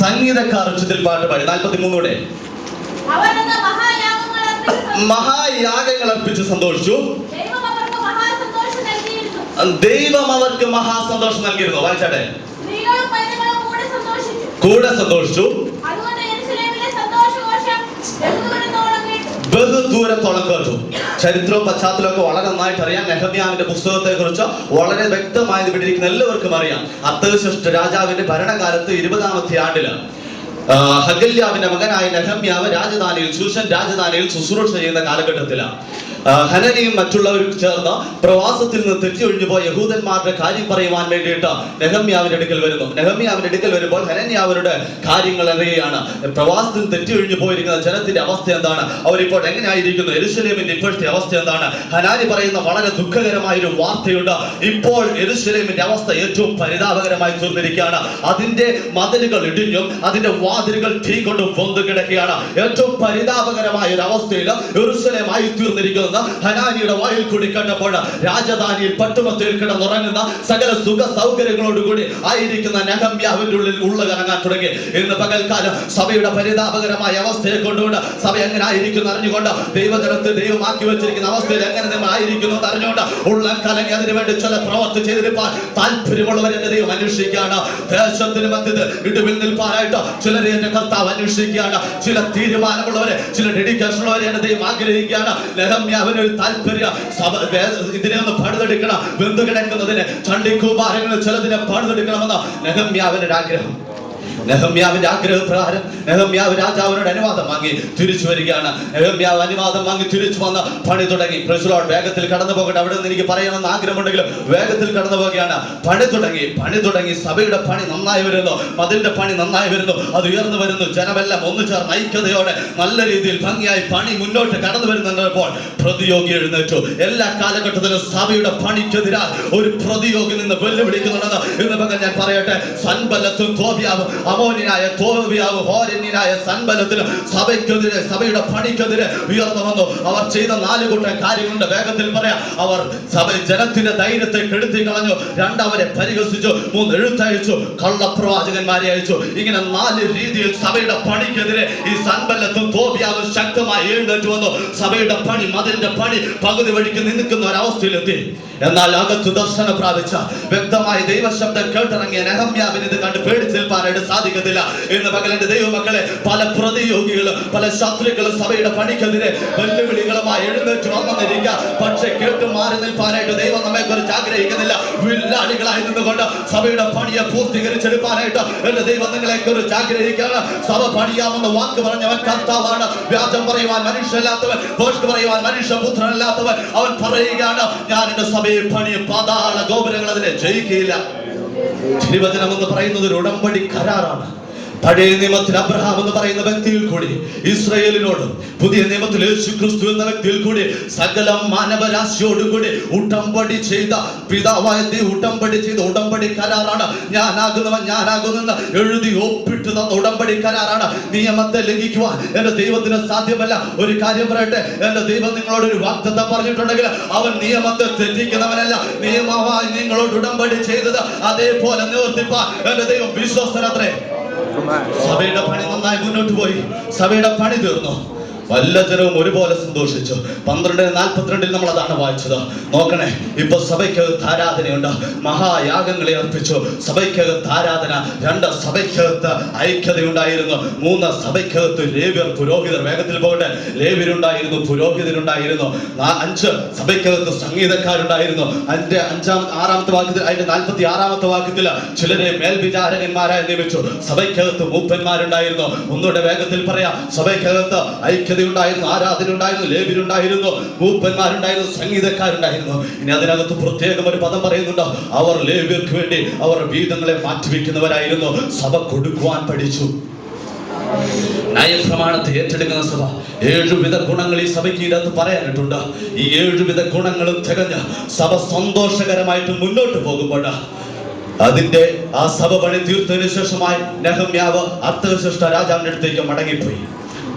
സംഗീതക്കാർ ഉച്ചത്തിൽ പാട്ട് പാടി. 43 മഹായാഗങ്ങൾ അർപ്പിച്ച് സന്തോഷിച്ചു. ദൈവം അവർക്ക് മഹാസന്തോഷം നൽകിയിരുന്നു. വായിച്ചാട്ടെ. കൂടെ സന്തോഷിച്ചു. ബഹുദൂരത്തോളം കേട്ടു. ചരിത്രവും പശ്ചാത്തലമൊക്കെ വളരെ നന്നായിട്ട് അറിയാം. നെഹമ്യാവിന്റെ പുസ്തകത്തെ കുറിച്ച് വളരെ വ്യക്തമായി വിവരിക്കുന്ന എല്ലാവർക്കും അറിയാം. അർത്തഹ്ശഷ്ഠ രാജാവിന്റെ ഭരണകാലത്ത് 20ാമത്തെ ആണ്ടില് ഹഗല്യാവിന്റെ മകനായ നെഹമ്യാവ് രാജധാനിയിൽ, ശൂഷൻ രാജധാനിയിൽ ശുശ്രൂഷ ചെയ്യുന്ന കാലഘട്ടത്തിലാണ് ഹനനിയും മറ്റുള്ളവരും ചേർന്ന് പ്രവാസത്തിൽ നിന്ന് തെറ്റിയൊഴിഞ്ഞു പോയ യഹൂദന്മാരുടെ കാര്യം പറയുവാൻ വേണ്ടിയിട്ട് നെഹമ്യാവിന്റെ അടുക്കൽ വരുന്നു. നെഹമ്യാവിന്റെ അടുക്കൽ വരുമ്പോൾ ഹനന്യാവരുടെ കാര്യങ്ങൾ അറിയുകയാണ്. പ്രവാസത്തിൽ തെറ്റിയൊഴിഞ്ഞു പോയിരിക്കുന്ന ജനത്തിന്റെ അവസ്ഥ എന്താണ്, അവരിപ്പോൾ എങ്ങനെയായിരിക്കുന്നു, യെരൂശലേമിന്റെ ഇപ്പോഴത്തെ അവസ്ഥ എന്താണ്. ഹനാനി പറയുന്ന വളരെ ദുഃഖകരമായൊരു വാർത്തയുണ്ട്. ഇപ്പോൾ യെരൂശലേമിന്റെ അവസ്ഥ ഏറ്റവും പരിതാപകരമായി തീർന്നിരിക്കുകയാണ്. അതിന്റെ മതിലുകൾ ഇടിഞ്ഞും അതിന്റെ വാതിലുകൾ തീ കൊണ്ടും പൊന്തു കിടക്കുകയാണ്. ഏറ്റവും പരിതാപകരമായ ഒരു അവസ്ഥയിൽ യെരൂശലേമായി തീർന്നിരിക്കുന്നു. ഹനാനിയുടെ വായിൽ കൂടി കണ്ടപ്പോൾ രാജധാനിയിൽ പട്ടുമത്തയിൽ കിടന്നുറങ്ങുന്ന സകല സുഖ സൗകര്യങ്ങളോടുകൂടി ആയിരിക്കുന്ന നെഹമ്യാവിന്റെ ഉള്ളിൽ ഉള്ളകറങ്ങാൻ തുടങ്ങി. ഇന്ന് പകൽക്കാലം സഭയുടെ പരിതാപകരമായ അവസ്ഥയെ കൊണ്ടുകൊണ്ട് സഭ എങ്ങനെ ആയിരിക്കുന്നു അറിഞ്ഞുകൊണ്ട്, ദൈവജനത്തെ ദൈവമാക്കി വെച്ചിരിക്കുന്ന അവസ്ഥയിൽ എങ്ങനെ നിങ്ങൾ ആയിരിക്കുന്നു അറിഞ്ഞുകൊണ്ട് ഉള്ളം കലങ്ങി അതിനുവേണ്ടി ചില പ്രവർത്തി ചെയ്തിരിക്കാൻ താല്പര്യമുള്ളവരെന്റെ ദൈവം അന്വേഷിക്കുകയാണ്. ദേശത്തിന് മധ്യത്തിൽ ഇടിവിൽ നിൽപ്പാനായിട്ട് ചിലരെ എന്റെ കർത്താവ് അന്വേഷിക്കുകയാണ്. ചില തീരുമാനമുള്ളവരെ, ചില ഡെഡിക്കേഷൻ ഉള്ളവരെ എന്റെ ദൈവം ആഗ്രഹിക്കുകയാണ്. അവനൊരു താല്പര്യം ഇതിനെ ഒന്ന് പണിതെടുക്കണം, ബന്ധു കിടക്കുന്നതിന് ചണ്ടിക്കൂപാരങ്ങളിൽ ചിലതിനെ പണിതെടുക്കണമെന്ന് നെഹമ്യാവിന്റെ ആഗ്രഹം. നെഹമ്യാവിന്റെ ആഗ്രഹപ്രകാരം നെഹമ്യാവ് രാജാവിനോട് അനുവാദം വാങ്ങി തിരിച്ചു വരികയാണ്. നെഹമ്യാവ് അനുവാദം വാങ്ങി തിരിച്ചു വന്ന് പണി തുടങ്ങി. വേഗത്തിൽ കടന്നു പോകട്ടെ, അവിടെ നിന്ന് എനിക്ക് പറയണമെന്ന് ആഗ്രഹമുണ്ടെങ്കിലും വേഗത്തിൽ കടന്നു പോവുകയാണ്. പണി തുടങ്ങി. സഭയുടെ പണി നന്നായി വരുന്നു, മതിലിന്റെ പണി നന്നായി വരുന്നു, അത് ഉയർന്നു വരുന്നു. ജനമെല്ലാം ഒന്നു ചേർന്ന് ഐക്യതയോടെ നല്ല രീതിയിൽ ഭംഗിയായി പണി മുന്നോട്ട് കടന്നു വരുന്നപ്പോൾ പ്രതിയോഗി എഴുന്നേറ്റു. എല്ലാ കാലഘട്ടത്തിലും സഭയുടെ പണിക്കെതിരാൽ ഒരു പ്രതിയോഗി നിന്ന് വെല്ലുവിളിക്കുന്നുണ്ടെന്ന് ഇന്ന് പകൽ ഞാൻ പറയട്ടെ. സൻബല്ലത്തും തോബിയാവും, അമോന്യനായ തോബിയാവും, ഹോരന്യനായ സൻബല്ലത്തിനും സഭയ്ക്കെതിരെ, സഭയുടെ പണിക്കെതിരെ ഉയർന്നു വന്നു. അവർ ചെയ്ത 4 കൂട്ടം കാര്യങ്ങളുണ്ട്. വേഗത്തിൽ പറയാം. അവർ ജനത്തിന്റെ ധൈര്യത്തെ കെടുത്തി കളഞ്ഞു. 2 അവരെ പരിഹസിച്ചു. 3 എഴുത്തയച്ചു, കള്ളപ്രവാചകന്മാരെ അയച്ചു. ഇങ്ങനെ 4 രീതിയിൽ സഭയുടെ പണിക്കെതിരെ ഈ സൻബല്ലത്തും തോബിയാവും ശക്തമായി എഴുന്നേറ്റ് വന്നു. സഭയുടെ പണി, മതിലിന്റെ പണി പകുതി വഴിക്ക് നിൽക്കുന്ന ഒരവസ്ഥയിലെത്തി. എന്നാൽ അകത്ത് ദർശനം പ്രാപിച്ച വ്യക്തമായി ദൈവശബ്ദം കേട്ടിറങ്ങിയ നെഹമ്യാവിന് ഇത് കണ്ട് പേടിച്ചേൽപ്പാനായിട്ട് സാധിക്കത്തില്ല. ഇന്ന് പകലിന്റെ ദൈവമക്കളെ, പല പ്രതിയോഗികളും പല ശത്രുക്കളും സഭയുടെ പണിക്കെതിരെ വെല്ലുവിളികളുമായി എഴുന്നേറ്റ് വന്നിരിക്കുക. പക്ഷെ കേട്ട് മാറി നിൽപ്പാനായിട്ട് ദൈവം നമ്മെ കുറിച്ച് ആഗ്രഹിക്കുന്നില്ല. വില്ലാളികളായി നിന്നുകൊണ്ട് സഭയുടെ പണിയെ പൂർത്തീകരിച്ചെടുക്കാനായിട്ട് എന്റെ ദൈവം നിങ്ങളെ കുറിച്ച് ആഗ്രഹിക്കുകയാണ്. സഭ പണിയാമെന്ന് വാക്ക് പറഞ്ഞവൻ കർത്താവാണ്. വ്യാജം പറയുവാൻ മനുഷ്യല്ലാത്തവൻ, ഭോഷ്ക് പറയുവാൻ മനുഷ്യപുത്രനല്ലാത്തവൻ. അവൻ പറയുകയാണ്, ഞാൻ എന്റെ സഭയെ പണിയെ പാതാള ഗോപുരങ്ങൾ അതിനെ ജയിക്കുകയില്ല. തിരുവചനം എന്ന് പറയുന്നത് ഒരു ഉടമ്പടി കരാറാണ്. പഴയ നിയമത്തിൽ അബ്രഹാം എന്ന് പറയുന്ന വ്യക്തിയിൽ കൂടി ഇസ്രായേലിനോടും, പുതിയ നിയമത്തിൽ യേശു ക്രിസ്തു എന്ന വ്യക്തിയിൽ കൂടി സകല മാനവരാശിയോടുകൂടി ഉടമ്പടി ചെയ്ത പിതാവായ ഉടമ്പടി ചെയ്ത ഉടമ്പടി കരാറാണ്. ഞാനാകുന്നെന്ന് എഴുതി ഒപ്പിട്ട് തന്ന ഉടമ്പടി കരാറാണ്. നിയമത്തെ ലംഘിക്കുവാൻ എന്റെ ദൈവത്തിന് സാധ്യമല്ല. ഒരു കാര്യം പറയട്ടെ, എന്റെ ദൈവം നിങ്ങളോട് ഒരു വാഗ്ദത്തം പറഞ്ഞിട്ടുണ്ടെങ്കിൽ അവൻ നിയമത്തെ തെറ്റിക്കുന്നവനല്ല. നിയമമായി നിങ്ങളോട് ഉടമ്പടി ചെയ്തത് അതേപോലെ നിവർത്തിപ്പാൻ എന്റെ ദൈവം വിശ്വസ്തനത്രേ. സഭയുടെ പണി നന്നായി മുന്നോട്ട് പോയി. സഭയുടെ പണി തീർന്നു. എല്ലാ ജനവും ഒരുപോലെ സന്തോഷിച്ചു. 12:42 നമ്മൾ അതാണ് വായിച്ചത്. നോക്കണേ, ഇപ്പൊ സഭയ്ക്കകത്ത് ആരാധനയുണ്ട്. മഹായാഗങ്ങളെ അർപ്പിച്ചു. സഭയ്ക്കകത്ത് ആരാധന. 2 സഭയ്ക്കകത്ത് ഐക്യതയുണ്ടായിരുന്നു. 3 സഭയ്ക്കകത്ത് ലേവ്യർ, പുരോഹിതർ. വേഗത്തിൽ പോകട്ടെ. ലേവ്യരുണ്ടായിരുന്നു, പുരോഹിതരുണ്ടായിരുന്നു. 5 സഭയ്ക്കകത്ത് സംഗീതക്കാരുണ്ടായിരുന്നു. അതിന്റെ 6-ാമത്തെ വാക്യത്തിൽ, അതിന്റെ 46-ാമത്തെ വാക്യത്തിൽ ചിലരെ മേൽവിചാരകന്മാരായി നിയമിച്ചു. സഭയ്ക്കകത്ത് മൂപ്പന്മാരുണ്ടായിരുന്നു. ഒന്നുകൂടെ വേഗത്തിൽ പറയാം. സഭയ്ക്കകത്ത് ഐക്യ ഉണ്ടായിരുന്നു, ആരാധന ഉണ്ടായിരുന്നു, ലേവ്യരുണ്ടായിരുന്നു, മൂപ്പന്മാരുണ്ടായിരുന്നു, സംഗീതക്കാരുണ്ടായിരുന്നു. ഇനി അതിനകത്ത് പ്രത്യേകം ഒരു പദം പറയുന്നുണ്ട്. അവർ ലേവ്യർക്ക് വേണ്ടി അവർ വീതങ്ങളെ മാറ്റിവെക്കുന്നവരായിരുന്നു. സഭ കൊടുക്കുവാൻ പഠിച്ചു. ന്യായപ്രമാണത്തെ ഏറ്റെടുക്കുന്ന സഭ 7 വിധ ഗുണങ്ങൾ ഈ സഭയ്ക്ക് ഇതിനകത്ത് പറയാനിട്ടുണ്ട്. ഈ 7 വിധ ഗുണങ്ങളും തികഞ്ഞ സഭ സന്തോഷകരമായിട്ട് മുന്നോട്ട് പോകുമ്പോൾ അതിന്റെ സഭ പണി തീർത്തതിനു ശേഷമായി നെഹമ്യാവ് അർത്തഹ്ശഷ്ഠ രാജാവിന്റെ അടുത്തേക്ക് മടങ്ങിപ്പോയി.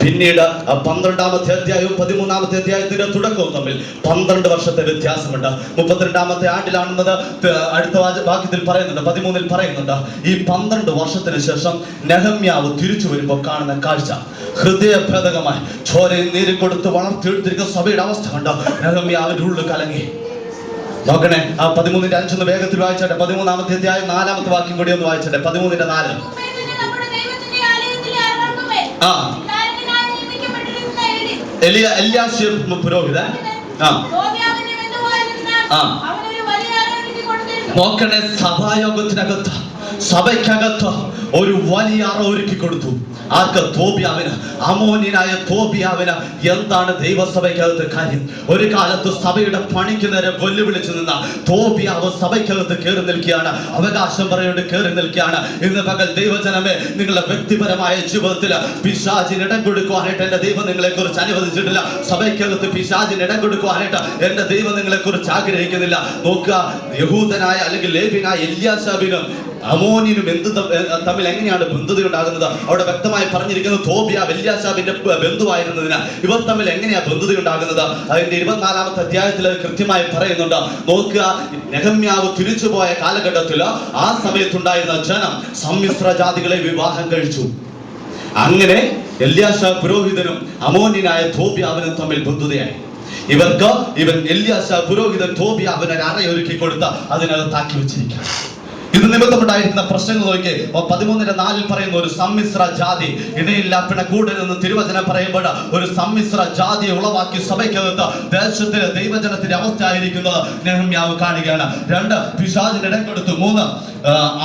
പിന്നീട് 12-ാമത്തെ അധ്യായവും 13-ാമത്തെ അധ്യായത്തിന്റെ തുടക്കവും തമ്മിൽ 12 വർഷത്തെ വ്യത്യാസമുണ്ട്. 32-ാമത്തെ ആണ്ടിലാണെന്നത് അടുത്ത വാക്യത്തിൽ പറയുന്നുണ്ട്, 13-ൽ പറയുന്നുണ്ട്. ഈ 12 വർഷത്തിന് ശേഷം നെഹമ്യാവ് തിരിച്ചു വരുമ്പോൾ കാണുന്ന കാഴ്ച ഹൃദയഭേദകമായി ചോരയും നീരും കൊടുത്ത് വളർത്തിയെടുത്തിരിക്കുന്ന സഭയുടെ അവസ്ഥ കണ്ടോ. നെഹമ്യാവിന്റെ ഉള്ളിൽ കലങ്ങി. നോക്കണേ, ആ 13-ന്റെ 5 വേഗത്തിൽ വായിച്ചട്ടെ. 13-ാമത്തെ അധ്യായം 4-ാമത്തെ വാക്യം കൂടി ഒന്ന് വായിച്ചട്ടെ. 13-ന്റെ 4. ആ എലിയാശീബ് പുരോഹിതൻ നോക്കണേ, സഭായോഗത്തിനകത്ത് സഭയ്ക്കകത്ത് ഒരു വലിയ അറ ഒരുക്കി കൊടുത്തു. ആർക്ക്? തോബിയാവിന്. അമോന്യനായ തോബിയാവിന് എന്താണ് ദൈവസഭയ്ക്കകത്ത് കാര്യം? ഒരു കാലത്ത് സഭയുടെ പണിക്ക് നേരെ വെല്ലുവിളിച്ചു നിന്ന തോബിയാവ് സഭയ്ക്കകത്ത് കയറി നിൽക്കുകയാണ്. അവകാശം പറയേണ്ടി കയറി നിൽക്കുകയാണ്. ഇന്ന് പകൽ ദൈവജനമേ, നിങ്ങളുടെ വ്യക്തിപരമായ ജീവിതത്തിൽ പിശാചിന് ഇടം കൊടുക്കുവാനായിട്ട് എന്റെ ദൈവം നിങ്ങളെ കുറിച്ച് അനുവദിച്ചിട്ടില്ല. സഭയ്ക്കകത്ത് പിശാചിന് ഇടം കൊടുക്കുവാനായിട്ട് എന്റെ ദൈവം നിങ്ങളെ കുറിച്ച് ആഗ്രഹിക്കുന്നില്ല. നോക്കുക, യഹൂദനായ അല്ലെങ്കിൽ ലേവ്യനായ എല്യാശാബിനും അമോന്യനും തമ്മിൽ എങ്ങനെയാണ് ബന്ധുത ഉണ്ടാകുന്നത്? അവിടെ വ്യക്തമായി പറഞ്ഞിരിക്കുന്നത് തോബിയാവ് എല്യാശാബിന്റെ ബന്ധുവായിരുന്നതിന് ഇവർ തമ്മിൽ എങ്ങനെയാ ബന്ധുത ഉണ്ടാകുന്നത്? അതിന്റെ 24-ാമത്തെ അധ്യായത്തിൽ കൃത്യമായി പറയുന്നുണ്ട്. നോക്കുക, നെഹമ്യാവ് തിരിച്ചുപോയ കാലഘട്ടത്തിൽ ആ സമയത്തുണ്ടായിരുന്ന ജനം സമ്മിശ്ര ജാതികളെ വിവാഹം കഴിച്ചു. അങ്ങനെ എല്യാശാ പുരോഹിതനും അമോന്യനായ തോബിയാവിനും തമ്മിൽ ബന്ധുതയായി. ഇവൻ എല്യാശാ പുരോഹിതൻ തോബിയാവിനെ അറയൊരുക്കി കൊടുത്ത് അതിനകത്താക്കി വെച്ചിരിക്കുക. ഇത് നിമിത്തമുണ്ടായിരിക്കുന്ന പ്രശ്നങ്ങൾ നോക്കി 13-ന്റെ 4-ൽ പറയുന്ന ഒരു സമ്മിശ്ര ജാതി, ഇടയില്ല പിണക്കൂടരുതെന്ന് തിരുവചനം പറയുമ്പോൾ ഒരു സമ്മിശ്ര ജാതിയെ ഉളവാക്കി സഭയ്ക്കകത്ത് ദേശത്തിലെ ദൈവജനത്തിന്റെ അവസ്ഥ ആയിരിക്കുന്നത് നെഹമ്യാവ് കാണുകയാണ്. 2 പിശാചിന് ഇടം കൊടുത്തു. 3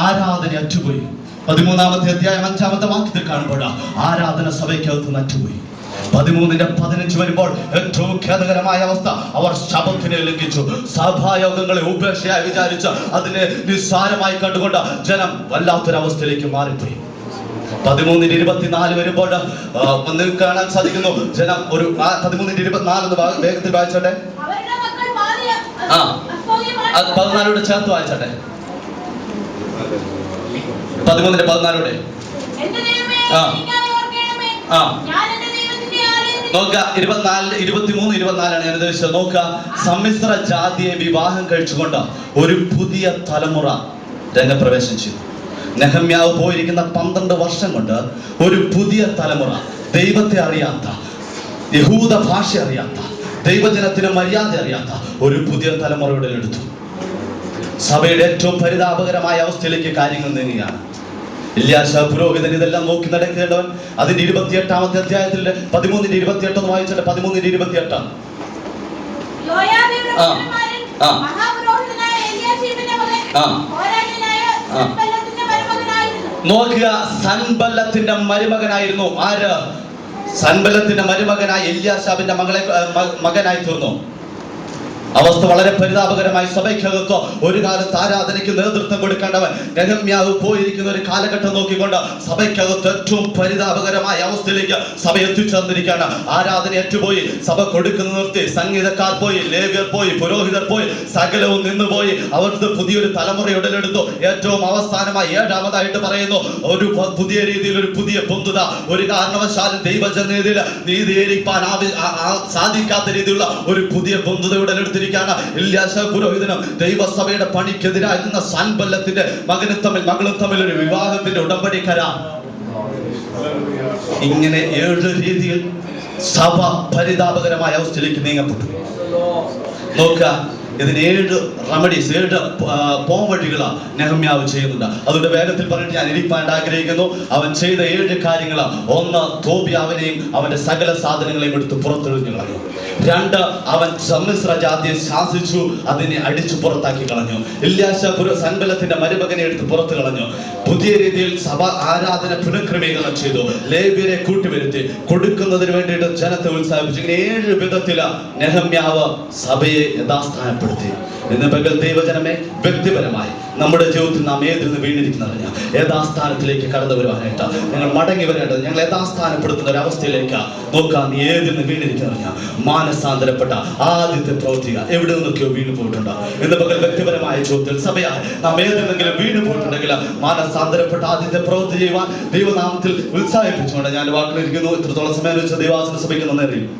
ആരാധന അറ്റുപോയി. 13-ാമത്തെ അധ്യായം 5-ാമത്തെ വാക്യത്തിൽ കാണുമ്പോൾ ആരാധന സഭയ്ക്കകത്ത് അറ്റുപോയി. 13-ന്റെ 15 വരുമ്പോൾ ഏറ്റവും ഖേദകരമായ അവസ്ഥ, അവർ ശബത്തിനെ ലംഘിച്ചു. സഭായോഗങ്ങളെ ഉപേക്ഷയായി വിചാരിച്ച് അതിനെ നിസ്സാരമായി കണ്ടുകൊണ്ട് ജനം വല്ലാത്തൊരവസ്ഥയിലേക്ക് മാറിപ്പോയി. 13-ന്റെ 24 വരുമ്പോൾ നിങ്ങൾക്ക് കാണാൻ സാധിക്കുന്നു, ജനം ഒരു 13-ന്റെ 24 വേഗത്തിൽ വായിച്ചോട്ടെ. 14-ോട് ചേർത്ത് വായിച്ചോട്ടെ. 13-ന്റെ 14-ോടെ നോക്കുക. 23, 24 ഞാൻ ഉദ്ദേശിച്ചത്. നോക്കുക, സമ്മിശ്ര ജാതിയെ വിവാഹം കഴിച്ചുകൊണ്ട് ഒരു പുതിയ തലമുറ രംഗപ്രവേശം ചെയ്തു. നെഹമ്യാവ് പോയിരിക്കുന്ന 12 വർഷം കൊണ്ട് ഒരു പുതിയ തലമുറ, ദൈവത്തെ അറിയാത്ത, യഹൂദ ഭാഷ അറിയാത്ത, ദൈവജനത്തിന് മര്യാദ അറിയാത്ത ഒരു പുതിയ തലമുറ ഉടലെടുത്തു. സഭയുടെ ഏറ്റവും പരിതാപകരമായ അവസ്ഥയിലേക്ക് കാര്യങ്ങൾ നീങ്ങുകയാണ്. എല്യാശാ പുരോഹിതൻ ഇതെല്ലാം നോക്കി നടക്കേണ്ടവൻ. അതിന്റെ 28-ാമത്തെ അധ്യായത്തിൽ 13-ന്റെ 28 ഒന്ന് വായിച്ചിട്ട്. 13-ന്റെ 28. നോക്കുക, സൻബല്ലത്തിന്റെ മരുമകനായിരുന്നു. ആര്? സൻബല്ലത്തിന്റെ മരുമകനായ എല്യാശാബിന്റെ മകനായി തീർന്നു. അവസ്ഥ വളരെ പരിതാപകരമായി. സഭയ്ക്കകത്ത് ഒരു കാലത്ത് ആരാധനയ്ക്ക് നേതൃത്വം കൊടുക്കേണ്ടവൻ നെഹമ്യാവ് പോയിരിക്കുന്ന ഒരു കാലഘട്ടം നോക്കിക്കൊണ്ട് സഭയ്ക്കകത്ത് ഏറ്റവും പരിതാപകരമായ അവസ്ഥയിലേക്ക് സഭ എത്തിച്ചേർന്നിരിക്കുകയാണ്. ആരാധന ഏറ്റുപോയി, സഭ കൊടുക്കുന്ന നിർത്തി, സംഗീതക്കാർ പോയി, ലേവ്യർ പോയി, പുരോഹിതർ പോയി, സകലവും നിന്നുപോയി. അവർക്ക് പുതിയൊരു തലമുറ ഉടലെടുത്തു. ഏറ്റവും അവസാനമായി 7-ാമതായിട്ട് പറയുന്നു, ഒരു പുതിയ രീതിയിൽ ഒരു പുതിയ ബന്ധുത. ഒരു കാരണവശാലും ദൈവജനതയിൽ നീതീകരിക്കാൻ സാധിക്കാത്ത രീതിയിലുള്ള ഒരു പുതിയ ബന്ധുത ഉടലെടുത്തിരിക്കുകയാണ്. എല്യാശാ പുരോഹിതനും ദൈവസഭയുടെ പണിക്കെതിരായിരുന്ന സൻബല്ലത്തിന്റെ മകനും തമ്മിൽ ഒരു വിവാഹത്തിന്റെ ഉടമ്പടി കരാർ. ഇങ്ങനെ 7 രീതിയിൽ സഭ പരിതാപകരമായ അവസ്ഥയിലേക്ക് നീങ്ങപ്പെട്ടു. നോക്കുക, ഇതിന് 7 റെമഡീസ്, 7 പോംവഴികളാണ് നെഹമ്യാവ് ചെയ്യുന്നുണ്ട്. അതുകൊണ്ട് വേഗത്തിൽ പറഞ്ഞിട്ട് ഞാൻ ഇരിപ്പാൻ ആഗ്രഹിക്കുന്നു. അവൻ ചെയ്ത 7 കാര്യങ്ങൾ. 1, തോബിയാവിനെയും അവന്റെ സകല സാധനങ്ങളെയും എടുത്ത് പുറത്തെറിഞ്ഞു കളഞ്ഞു. 2, അവൻ സമ്മിശ്ര ജാതിയെ ശാസിച്ചു, അതിനെ അടിച്ചു പുറത്താക്കി കളഞ്ഞു. എല്യാശാ സൻബല്ലത്തിന്റെ മരുമകനെ എടുത്ത് പുറത്തു കളഞ്ഞു. പുതിയ രീതിയിൽ സഭ ആരാധന പുനഃക്രമീകരണം ചെയ്തു. ലേവ്യരെ കൂട്ടിവരുത്തി കൊടുക്കുന്നതിന് വേണ്ടിയിട്ട് ജനത്തെ ഉത്സാഹിപ്പിച്ചു. ഇങ്ങനെ 7 വിധത്തില് നെഹമ്യാവ് സഭയെ യഥാസ്ഥാനപ്പെട്ടു. യഥാസ്ഥാനപ്പെടുത്തി. ഇന്ന് പകൽ ദൈവജനമേ, വ്യക്തിപരമായി നമ്മുടെ ജീവിതത്തിൽ നാം ഏതിൽ നിന്ന് വീണിരിക്കുന്നറിഞ്ഞ യഥാസ്ഥാനത്തിലേക്ക് കടന്നു വരുവാനായിട്ട് ഞങ്ങൾ മടങ്ങി വരേണ്ടത്, ഞങ്ങൾ യഥാസ്ഥാനപ്പെടുത്തുന്ന ഒരു അവസ്ഥയിലേക്ക് നോക്കാം. നീ ഏതിൽ നിന്ന് വീണിരിക്കുന്നറിഞ്ഞ മാനസാന്തരപ്പെട്ട ആദ്യത്തെ പ്രവൃത്തികൾ എവിടെ നിന്നൊക്കെയോ വീണു പോയിട്ടുണ്ട്. ഇന്ന് പകൽ വ്യക്തിപരമായ ജീവിതത്തിൽ സഭയാൽ നാം ഏതെങ്കിലും വീണു പോയിട്ടുണ്ടെങ്കിൽ മാനസാന്തരപ്പെട്ട ആദ്യത്തെ പ്രവൃത്തി ചെയ്യുവാൻ ദൈവനാമത്തിൽ ഉത്സാഹിപ്പിച്ചുകൊണ്ട് ഞാൻ വാക്കിലിരിക്കുന്നു. ഇത്രത്തോളം സമയം വെച്ച് ദൈവാസന സഭയ്ക്ക് നന്ദി അറിയും.